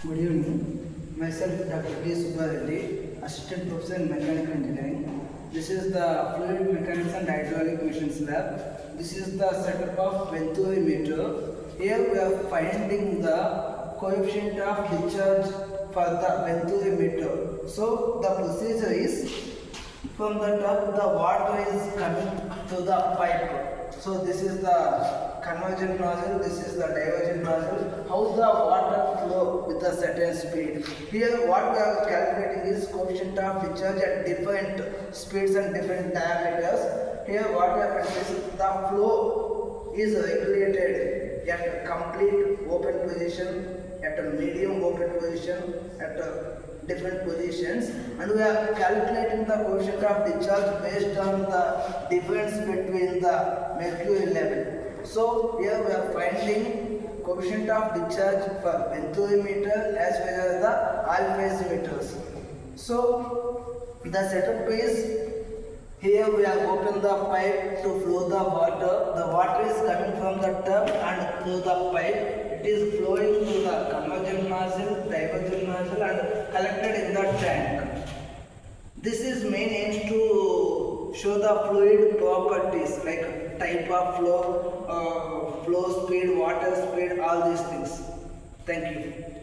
Good evening. Myself, Dr. D. Subbareddy, Assistant Professor in Mechanical Engineering. This is the Fluid Mechanics and Hydraulic Missions Lab. This is the setup of venturimeter. Here we are finding the coefficient of discharge for the venturimeter. So the procedure is, from the top the water is coming to the pipe. So this is the convergent nozzle, this is the divergent nozzle. How the water flow with a certain speed. Here what we are calculating is coefficient of discharge at different speeds and different diameters. Here what happens is the flow is regulated at a complete open position, at a medium open position, at a different positions, and we are calculating the coefficient of discharge based on the difference between the mercury level. So here we are finding coefficient of discharge for venturimeter as well as the all phase meters. So the setup is, here we have opened the pipe to flow the water. The water is coming from the tub and through the pipe. It is flowing through the convergent nozzle, divergent nozzle and collected in the tank. This is main aims to show the fluid properties like type of flow, flow speed, water speed, all these things. Thank you.